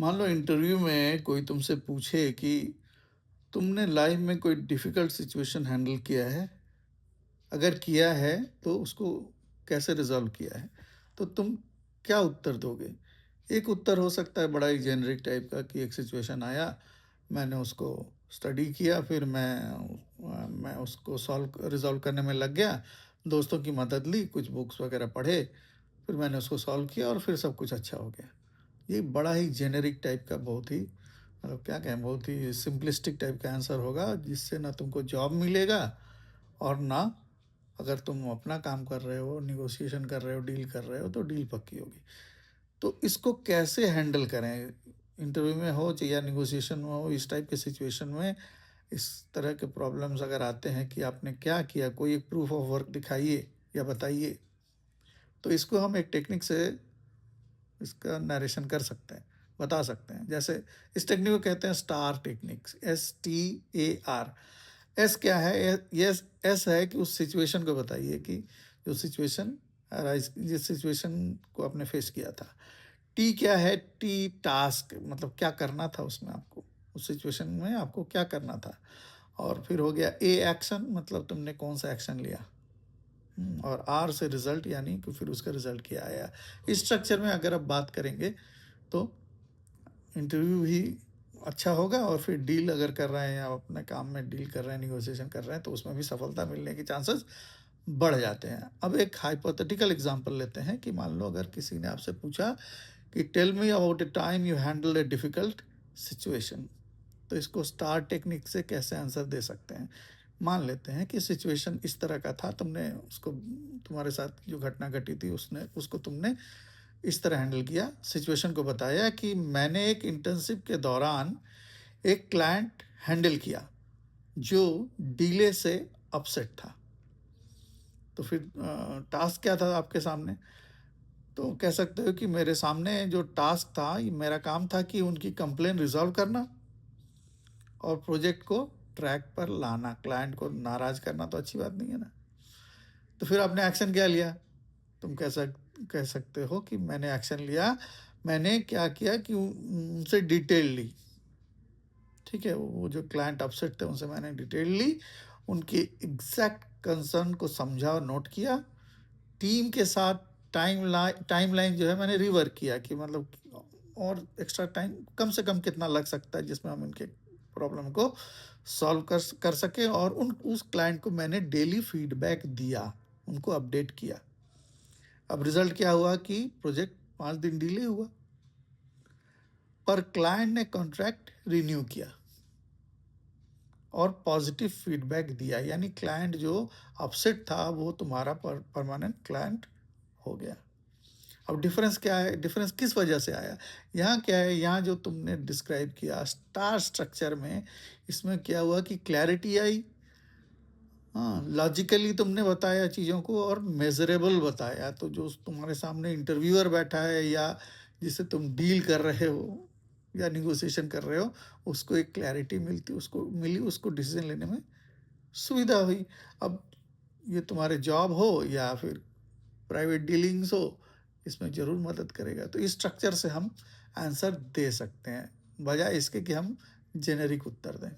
मान लो इंटरव्यू में कोई तुमसे पूछे कि तुमने लाइफ में कोई डिफिकल्ट सिचुएशन हैंडल किया है? अगर किया है तो उसको कैसे रिज़ॉल्व किया है? तो तुम क्या उत्तर दोगे? एक उत्तर हो सकता है बड़ा ही जेनेरिक टाइप का कि एक सिचुएशन आया, मैंने उसको स्टडी किया, फिर मैं उसको रिज़ॉल्व करने में लग गया, दोस्तों की मदद ली, कुछ बुक्स वगैरह पढ़े, फिर मैंने उसको सॉल्व किया और फिर सब कुछ अच्छा हो गया। ये बड़ा ही जेनेरिक टाइप का बहुत ही मतलब क्या कहें बहुत ही सिंपलिस्टिक टाइप का आंसर होगा जिससे ना तुमको जॉब मिलेगा और ना अगर तुम अपना काम कर रहे हो, नेगोशिएशन कर रहे हो, डील कर रहे हो तो डील पक्की होगी। तो इसको कैसे हैंडल करें? इंटरव्यू में हो चाहे या नेगोशिएशन में हो, इस टाइप के सिचुएशन में इस तरह के प्रॉब्लम्स अगर आते हैं कि आपने क्या किया, कोई एक प्रूफ ऑफ वर्क दिखाइए या बताइए। तो इसको हम एक टेक्निक से इसका नरेशन कर सकते हैं, बता सकते हैं। जैसे इस टेक्निक को कहते हैं स्टार टेक्निक्स, STAR। एस क्या है? यस, एस है कि उस सिचुएशन को बताइए कि जो सिचुएशन अराइज जिस सिचुएशन को आपने फेस किया था। टी क्या है? टी टास्क, मतलब क्या करना था उसमें आपको, उस सिचुएशन में आपको क्या करना था। और फिर हो गया ए एक्शन, मतलब तुमने कौन सा एक्शन लिया। और आर से रिजल्ट, यानी कि फिर उसका रिजल्ट क्या आया। इस स्ट्रक्चर में अगर आप बात करेंगे तो इंटरव्यू भी अच्छा होगा और फिर डील अगर कर रहे हैं या अपने काम में डील कर रहे हैं, निगोशिएशन कर रहे हैं तो उसमें भी सफलता मिलने के चांसेस बढ़ जाते हैं। अब एक हाइपोथेटिकल एग्जांपल लेते हैं कि मान लो अगर किसी ने आपसे पूछा कि tell me about a time you handle a difficult situation, तो इसको स्टार टेक्निक से कैसे आंसर दे सकते हैं। मान लेते हैं कि सिचुएशन इस तरह का था, तुमने उसको, तुम्हारे साथ जो घटना घटी थी उसने उसको तुमने इस तरह हैंडल किया। सिचुएशन को बताया कि मैंने एक इंटर्नशिप के दौरान एक क्लाइंट हैंडल किया जो डिले से अपसेट था। तो फिर टास्क क्या था आपके सामने? तो कह सकते हो कि मेरे सामने जो टास्क था, ये मेरा काम था कि उनकी कंप्लेन रिजॉल्व करना और प्रोजेक्ट को ट्रैक पर लाना। क्लाइंट को नाराज करना तो अच्छी बात नहीं है ना। तो फिर आपने एक्शन क्या लिया? तुम कह सकते हो कि मैंने एक्शन लिया, मैंने क्या किया कि उनसे डिटेल ली। ठीक है, वो जो क्लाइंट अपसेट थे उनसे मैंने डिटेल ली, उनकी एग्जैक्ट कंसर्न को समझा और नोट किया। टीम के साथ टाइमलाइन जो है मैंने रिवर्क किया कि मतलब और एक्स्ट्रा टाइम कम से कम कितना लग सकता है जिसमें हम इनके प्रॉब्लम को सॉल्व कर सके। और उस क्लाइंट को मैंने डेली फीडबैक दिया, उनको अपडेट किया। अब रिजल्ट क्या हुआ कि प्रोजेक्ट 5 दिन डिले हुआ, पर क्लाइंट ने कॉन्ट्रैक्ट रिन्यू किया और पॉजिटिव फीडबैक दिया, यानी क्लाइंट जो अपसेट था वो तुम्हारा परमानेंट क्लाइंट हो गया। अब डिफरेंस क्या है? डिफरेंस किस वजह से आया? यहाँ क्या है, यहाँ जो तुमने डिस्क्राइब किया स्टार स्ट्रक्चर में, इसमें क्या हुआ कि क्लैरिटी आई। हाँ, लॉजिकली तुमने बताया चीज़ों को और मेजरेबल बताया, तो जो तुम्हारे सामने इंटरव्यूअर बैठा है या जिससे तुम डील कर रहे हो या निगोशिएशन कर रहे हो, उसको एक क्लैरिटी मिली, उसको डिसीजन लेने में सुविधा हुई। अब ये तुम्हारे जॉब हो या फिर प्राइवेट डीलिंग्स हो, इसमें ज़रूर मदद करेगा। तो इस स्ट्रक्चर से हम आंसर दे सकते हैं, बजाय इसके कि हम जेनेरिक उत्तर दें।